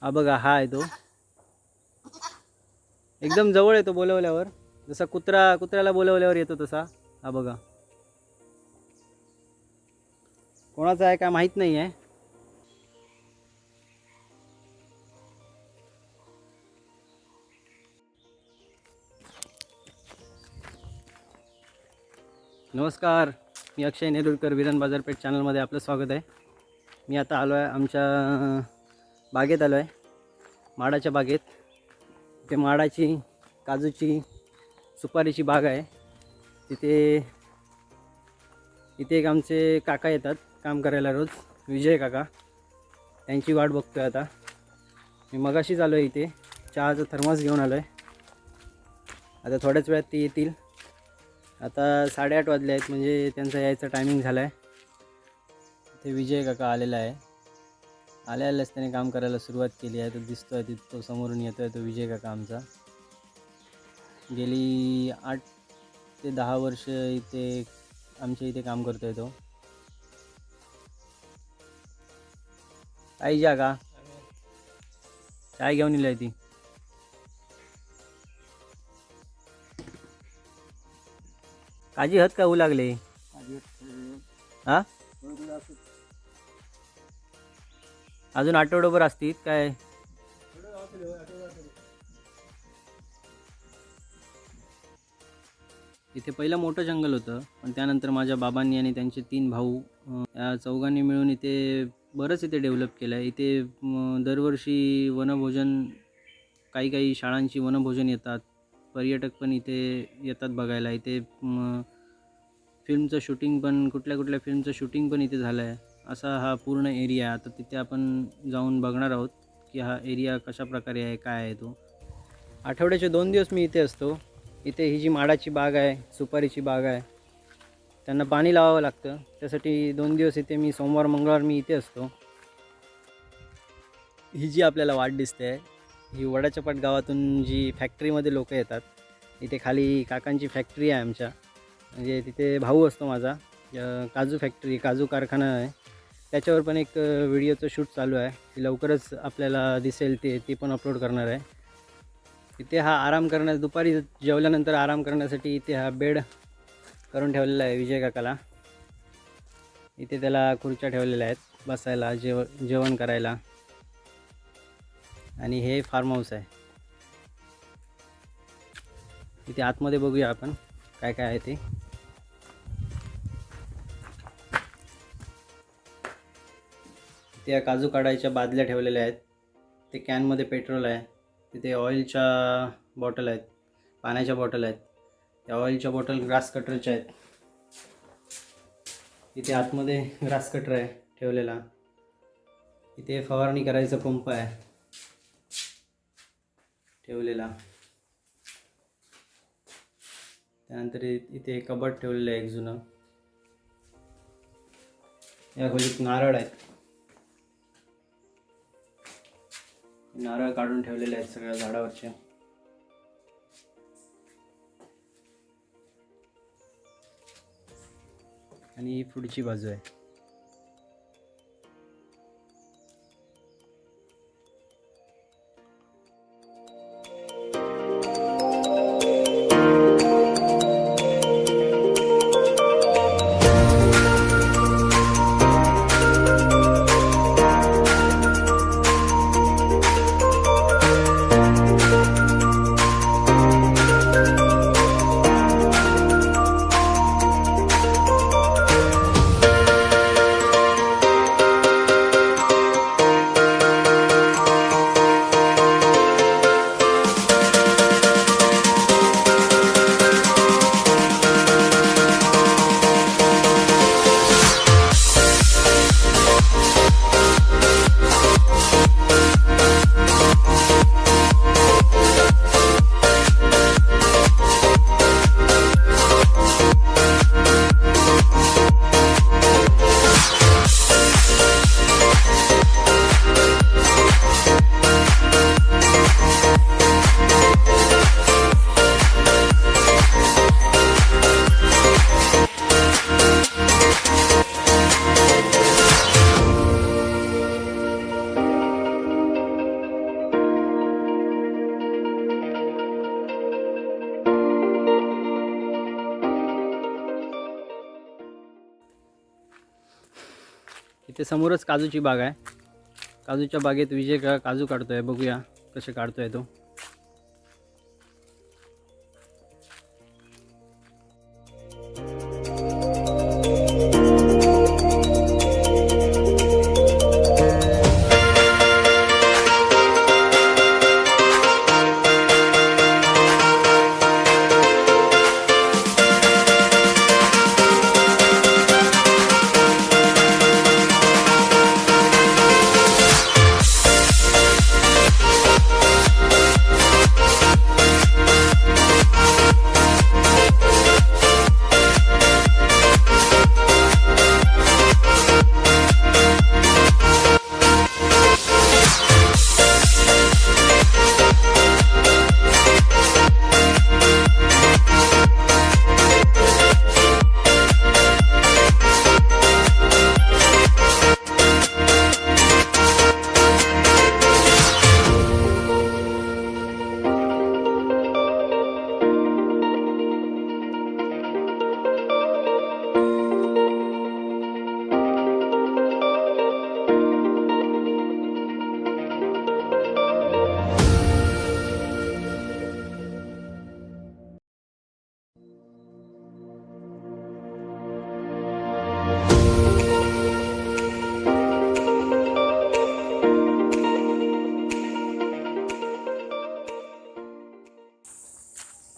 हा बघा, हा आहे तो. एकदम जवळ येतो बोलवल्यावर, जसा कुत्र्याला बोलवल्यावर येतो तसा. हा बघा, कोणाचा आहे काय माहीत नाही आहे. नमस्कार, मी अक्षय नेरुरकर, विरान बाजारपेठ चॅनलमध्ये आपलं स्वागत आहे. मी आता आलो आहे आमच्या बागेत आलो आहे, माडाच्या बागेत. इथे माडाची, काजूची, सुपारीची बाग आहे. इथे एक आमचे काका येतात काम करायला रोज, विजय काका. त्यांची वाट बघतोय आता. मी मगाशीच आलो आहे, इथे चहाचा थर्मास घेऊन आलो आहे. आता थोड्याच वेळात ते येतील. आता 8:30 वाजले आहेत, म्हणजे त्यांचा यायचा टायमिंग झाला आहे. इथे विजय काका आलेला आहे. आल्याच त्याने काम करायला सुरुवात केली आहे. तो दिसतो आहे, तो समोरून येतो आहे, तो विजय काका आमचा. गेली 8 ते 10 वर्ष इथे आमच्या इथे काम करतो आहे तो. आई जा का चाय घेऊन येईल आहे ती. काजी हत का होऊ लागले हा, अजून आठवड्याभर असतील काय? इथे पहिलं मोठं जंगल होतं, पण त्यानंतर माझ्या बाबांनी आणि त्यांचे 3 भाऊ या चौघांनी मिळून इथे बरंच इथे डेव्हलप केलं आहे. इथे दरवर्षी वनभोजन, काही शाळांची वनभोजन येतात. पर्यटक पण इथे येतात बघायला. इथे फिल्मचं शूटिंग पण, कुठल्या फिल्मचं शूटिंग पण इथे झालं आहे. असा हा पूर्ण एरिया. आता तिथे आपण जाऊन बघणार आहोत की हा एरिया कशा प्रकारे आहे, काय आहे तो. आठवड्याचे 2 दिवस मी इथे असतो. इथे ही जी माडाची बाग आहे, सुपारीची बाग आहे, त्यांना पाणी लावावं लागतं. त्यासाठी 2 दिवस इथे मी, सोमवार मंगळवार मी इथे असतो. ही जी आपल्याला वाट दिसते आहे, ही वडाच्यापाट गावातून जी फॅक्टरीमध्ये लोक येतात. इथे खाली काकांची फॅक्टरी आहे आमच्या, म्हणजे तिथे भाऊ असतो माझा. काजू फॅक्टरी, काजू कारखाना आहे. त्याच्यावर पण एक व्हिडिओचं शूट चालू आहे. ती लवकरच आपल्याला दिसेल, ती पण अपलोड करणार आहे. इथे हा आराम करण्यास, दुपारी जेवल्यानंतर आराम करण्यासाठी इथे हा बेड करून ठेवलेला आहे विजय काकाला. इथे त्याला खुर्च्या ठेवलेल्या आहेत बसायला, जेवण करायला. आणि हे फार्म हाऊस आहे. इथे आतमध्ये बघूया आपण काय काय आहे ते. त्या काजू काढायच्या बादल्या ठेवलेल्या आहेत. ते कॅनमध्ये पेट्रोल आहे. तिथे ऑइलच्या बॉटल आहेत, पाण्याच्या बॉटल आहेत. त्या ऑइलच्या बॉटल ग्रास कटरच्या आहेत. इथे आतमध्ये ग्रास कटर आहे ठेवलेला. इथे फवारणी करायचा पंप आहे ठेवलेला. त्यानंतर इथे कबड ठेवलेलं आहे एक जुनं. या खोलीत नारळ आहेत. नारळ काढून ठेवलेले आहेत सगळ्या झाडावरचे. आणि ही पुढची बाजू आहे. इथे समोरच काजूची बाग आहे. काजूच्या बागेत विजय काजू काढतोय. बघूया कसे काढतोय तो.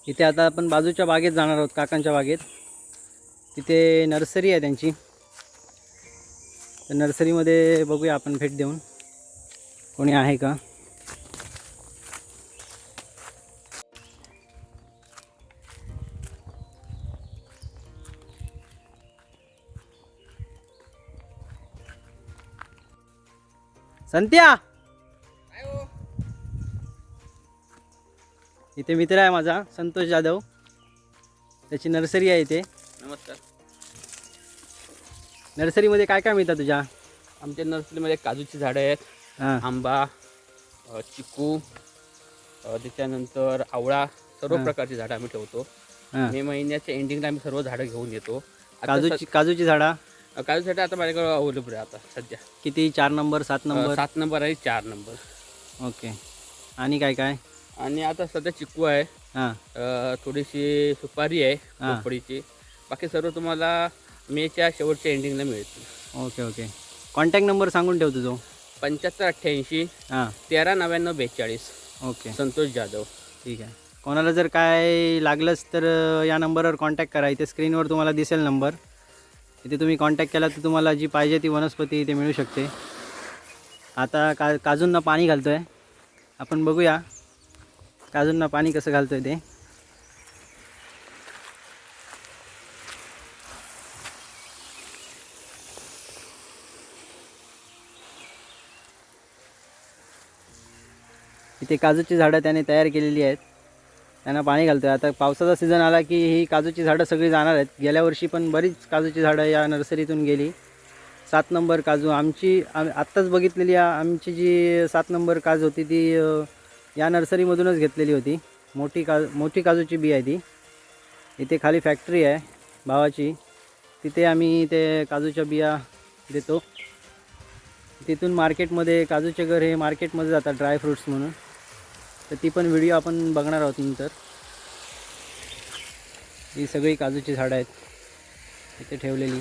इथे आता आपण बाजूच्या बागेत जाणार आहोत, काकांच्या बागेत. तिथे नर्सरी आहे त्यांची. तर नर्सरीमध्ये बघूया आपण भेट देऊन कोणी आहे का. संत्या, इथे मित्र आहे माझा संतोष जाधव, त्याची नर्सरी आहे इथे. नमस्कार. नर्सरीमध्ये काय काय मिळतं तुझ्या? आमच्या नर्सरीमध्ये काजूची झाडं आहेत, हां आंबा, चिकू, त्याच्यानंतर आवळा, सर्व प्रकारची झाडं आम्ही ठेवतो. हां. मे महिन्याच्या एंडिंगला आम्ही सर्व झाडं घेऊन येतो. काजूची झाडा काजू झाडं आता माझ्याकडे अवेलेबल आहे आता सध्या. किती? 4 नंबर 7 नंबर? 7 नंबर आहे, 4 नंबर. ओके. आणि काय काय? आणि आता सध्या चिकू आहे, हां थोडीशी सुपारी आहे हां. पोपडीची. बाकी सर्व तुम्हाला मेच्या शेवटच्या एंडिंगला मिळतील. Okay okay. कॉन्टॅक्ट नंबर सांगून ठेव तुझं. 7588 हां 139942. ओके संतोष जाधव. ठीक आहे. कोणाला जर काय लागलंच तर या नंबरवर कॉन्टॅक्ट करा. इथे स्क्रीनवर तुम्हाला दिसेल नंबर. इथे तुम्ही कॉन्टॅक्ट केला तर तुम्हाला जी पाहिजे ती वनस्पती इथे मिळू शकते. आता काजूंना पाणी घालतो आहे आपण. बघूया काजूंना पाणी कसं घालतो आहे ते. इथे काजूची झाडं त्याने तयार केलेली आहेत, त्यांना पाणी घालतो आहे. आता पावसाचा सीझन आला की ही काजूची झाडं सगळी जाणार आहेत. गेल्या वर्षी पण बरीच काजूची झाडं या नर्सरीतून गेली. 7 नंबर काजू आत्ताच बघितलेली आमची जी 7 नंबर काज होती ती या नर्सरीमधूनच घेतलेली होती. मोठी काजूची बी आहे ती. इथे खाली फॅक्टरी आहे भावाची, तिथे आम्ही ते काजूच्या बिया देतो. तिथून मार्केटमध्ये काजूचे घर हे मार्केटमध्ये जातात ड्रायफ्रूट्स म्हणून. तर ती पण व्हिडिओ आपण बघणार आहोत नंतर. ही सगळी काजूची झाडं आहेत इथे ठेवलेली.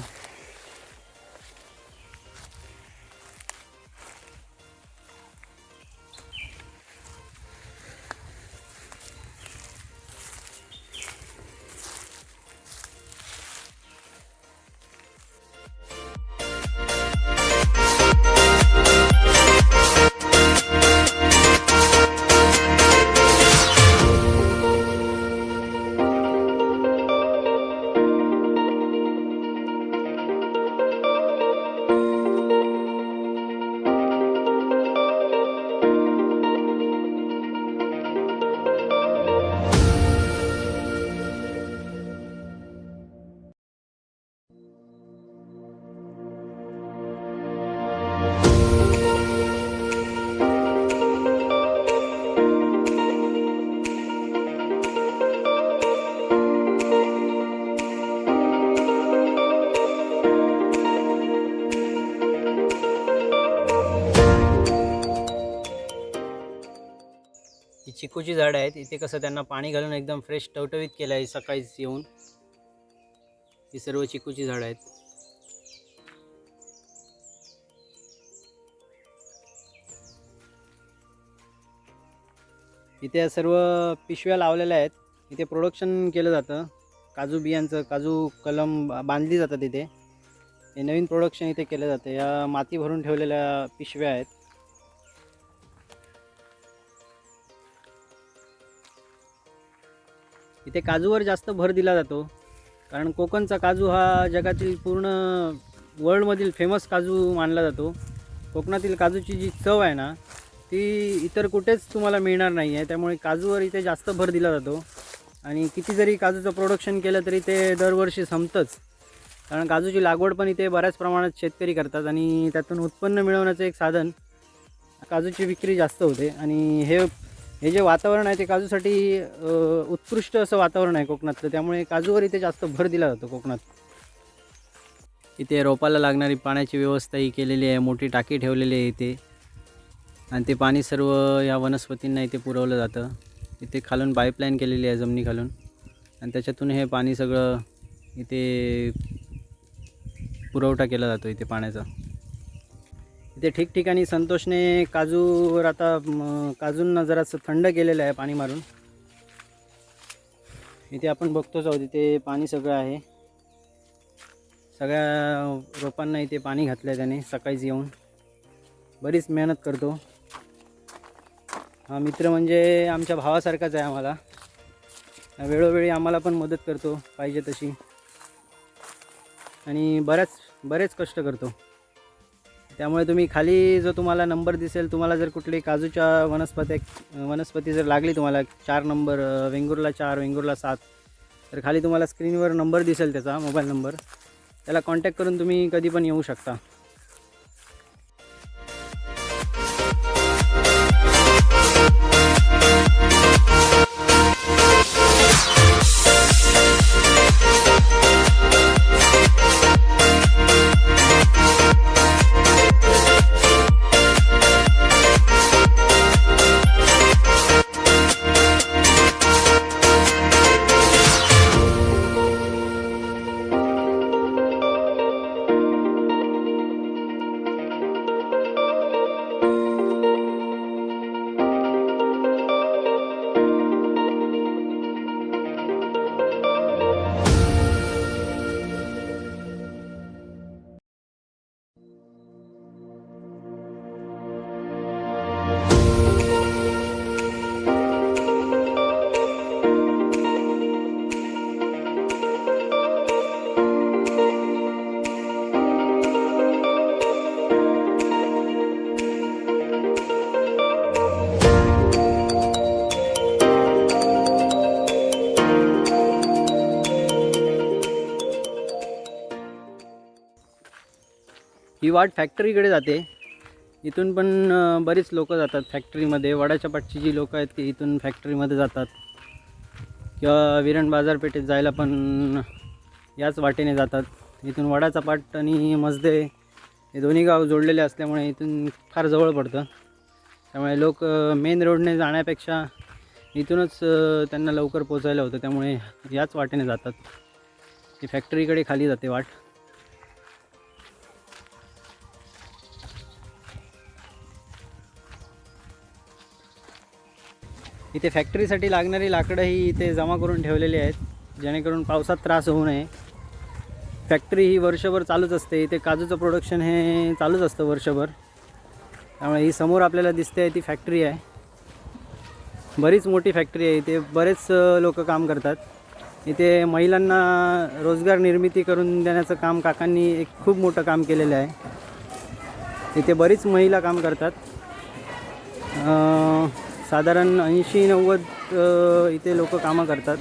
ही चिकूची झाडं आहेत. इथे कसं त्यांना पाणी घालून एकदम फ्रेश टवटवीत केलं आहे सकाळीच येऊन. ही सर्व चिकूची झाडं आहेत. इथे या सर्व पिशव्या लावलेल्या आहेत. इथे प्रोडक्शन केलं जातं काजू बियांचं. काजू कलम बांधली जातात इथे. हे नवीन प्रोडक्शन इथे केलं जातं. या माती भरून ठेवलेल्या पिशव्या आहेत. इथे काजूवर जास्त भर दिला जातो कारण कोकणचा काजू हा जगातील पूर्ण वर्ल्डमधील फेमस काजू मानला जातो. कोकणातील काजूची जी चव आहे ना ती इतर कुठेच तुम्हाला मिळणार नाही आहे. त्यामुळे काजूवर इथे जास्त भर दिला जातो. आणि किती जरी काजूचं प्रोडक्शन केलं तरी ते दरवर्षी संपतंच. कारण काजूची लागवड पण इथे बऱ्याच प्रमाणात शेतकरी करतात आणि त्यातून उत्पन्न मिळवण्याचं एक साधन काजूची विक्री जास्त होते. आणि हे जे वातावरण आहे ते काजूसाठी उत्कृष्ट असं वातावरण आहे कोकणातलं. त्यामुळे काजूवर इथे जास्त भर दिला जातो कोकणात. इथे रोपाला लागणारी पाण्याची व्यवस्था ही केलेली आहे. मोठी टाकी ठेवलेली आहे इथे आणि ते पाणी सर्व या वनस्पतींना इथे पुरवलं जातं. इथे खालून पाईपलाईन केलेली आहे जमिनीखालून आणि त्याच्यातून हे पाणी सगळं इथे पुरवठा केला जातो इथे पाण्याचा. इथे ठिकठिकाणी संतोषने काजूवर आता काजूंना जरासं थंड केलेलं आहे पाणी मारून. इथे आपण बघतोच आहोत इथे पाणी सगळं आहे. सगळ्या रोपांना इथे पाणी घातलं आहे त्याने सकाळीच येऊन. बरीच मेहनत करतो हा मित्र. म्हणजे आमच्या भावासारखाच आहे आम्हाला. वेळोवेळी आम्हाला पण मदत करतो पाहिजे तशी आणि बरेच कष्ट करतो. त्यामुळे तुम्ही खाली जो तुम्हाला नंबर दिसेल, तुम्हाला जर कुठली काजूच्या वनस्पती जर लागली तुम्हाला 4 नंबर वेंगुर्ला 4 वेंगुर्ला 7 तर खाली तुम्हाला स्क्रीनवर नंबर दिसेल त्याचा मोबाईल नंबर. त्याला कॉन्टॅक्ट करून तुम्ही कधी पण येऊ शकता. ही वाट फॅक्टरीकडे जाते. इथून पण बरीच लोक जातात फॅक्टरीमध्ये. वडाच्या पाटची जी लोक आहेत ती इथून फॅक्टरीमध्ये जातात किंवा विरण बाजारपेठेत जायला पण याच वाटेने जातात. इथून वडाचा पाट आणि मजदे हे दोन्ही गाव जोडलेले असल्यामुळे इथून फार जवळ पडतं. त्यामुळे लोक मेन रोडने जाण्यापेक्षा इथूनच त्यांना लवकर पोचायला होतं. त्यामुळे याच वाटेने जातात. ही फॅक्टरीकडे खाली जाते वाट. इथे फॅक्टरीसाठी लागणारी लाकडंही इथे जमा करून ठेवलेली आहेत जेणेकरून पावसात त्रास होऊ नये. फॅक्टरी ही वर्षभर चालूच असते. इथे काजूचं प्रोडक्शन हे चालूच असतं वर्षभर. त्यामुळे ही समोर आपल्याला दिसते आहे ती फॅक्टरी आहे. बरीच मोठी फॅक्टरी आहे. इथे बरेच लोक काम करतात. इथे महिलांना रोजगार निर्मिती करून देण्याचं काम काकांनी एक खूप मोठं काम केलेलं आहे. इथे बरीच महिला काम करतात. साधारण 80-90 इथे लोक कामं करतात.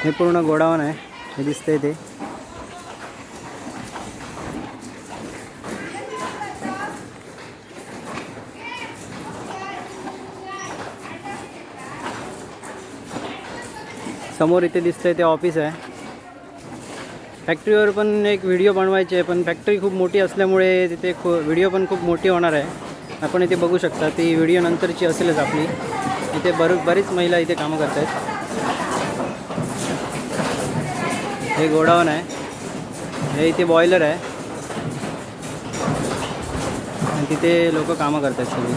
हे पूर्ण गोडाऊन आहे हे दिसतंय ते. समोर इथे दिसतंय ते ऑफिस आहे. फॅक्टरीवर पण एक व्हिडिओ बनवायचे आहे पण फॅक्टरी खूप मोठी असल्यामुळे तिथे व्हिडिओ पण खूप मोठी होणार आहे. आपण इथे बघू शकता, ती व्हिडिओ नंतरची असेलच आपली. इथे बरीच महिला इथे कामं करत आहेत. हे गोडाऊन आहे, हे इथे बॉयलर आहे आणि तिथे लोक कामं करत आहेत सगळी.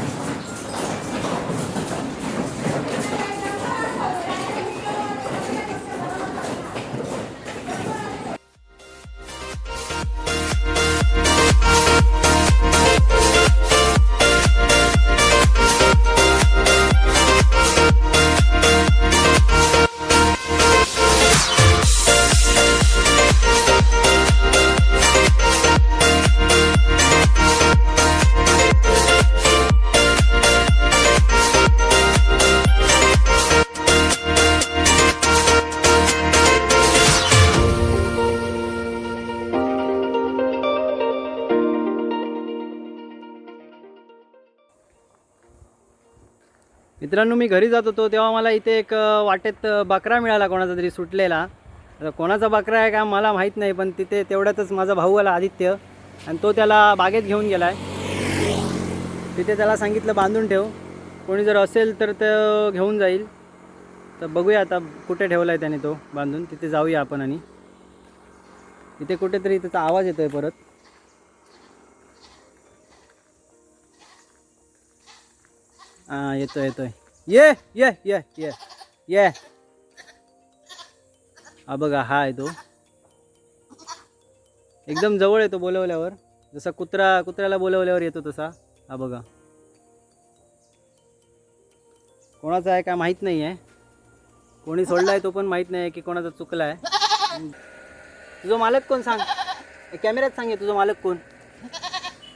मित्रांनो, मी घरी जात होतो तेव्हा मला इथे एक वाटेत बकरा मिळाला, कोणाचा तरी सुटलेला. आता कोणाचा बकरा आहे का मला माहीत नाही, पण तिथे तेवढ्यातच माझा भाऊ आला आदित्य, आणि तो त्याला बागेत घेऊन गेला आहे. तिथे त्याला सांगितलं बांधून ठेव, कोणी जर असेल तर तो घेऊन जाईल. तर बघूया आता कुठे ठेवला आहे त्याने तो बांधून. तिथे जाऊया आपण. आणि तिथे कुठेतरी त्याचा आवाज येतो आहे परत. हां, येतोय. ये ये ये ये ये हा बघा, हा आहे तो. एकदम जवळ येतो बोलवल्यावर, जसा कुत्र्याला बोलवल्यावर येतो तसा. हा बघा, कोणाचा आहे काय माहीत नाही आहे. कोणी सोडला आहे तो पण माहीत नाही आहे की कोणाचा चुकला आहे. तुझा मालक कोण सांग, कॅमेऱ्यात सांगे तुझा मालक कोण.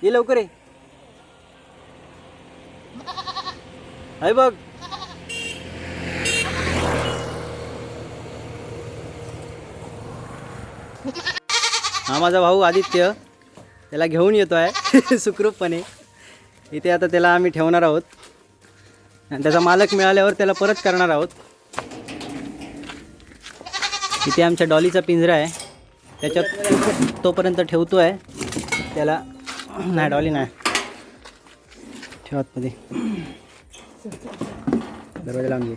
ये लवकर ये. हाय बघ, हा माझा भाऊ आदित्य, त्याला घेऊन येतो आहे सुखरूपपणे. इथे आता त्याला आम्ही ठेवणार आहोत आणि त्याचा मालक मिळाल्यावर त्याला परत करणार आहोत. इथे आमच्या डॉलीचा पिंजरा आहे, त्याच्यात तोपर्यंत ठेवतो आहे त्याला. नाही डॉली नाही, ठेवत मध्ये दरवाजा लावून घे.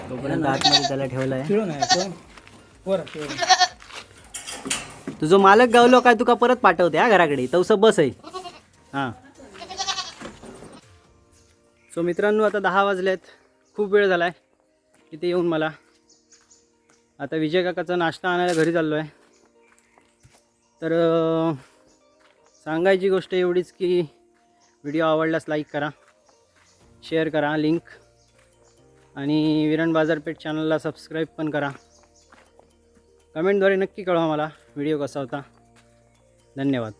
तोपर्यंत आतमध्ये त्याला ठेवलं आहे. तुझं मालक गावलो काय तुका परत पाठवते हा घराकडे, तसं बस आहे. हां, सो मित्रांनो, आता 10 वाजलेत. खूप वेळ झाला आहे इथे येऊन मला. आता विजय काकाचा नाश्ता आणायला घरी चाललो आहे. तर सांगायची गोष्ट एवढीच की व्हिडिओ आवडल्यास लाईक करा, शेअर करा लिंक, आणि विरण बाजारपेठ चॅनलला सबस्क्राईब पण करा. कमेंटद्वारे नक्की कळवा मला व्हिडिओ कसा होता. धन्यवाद.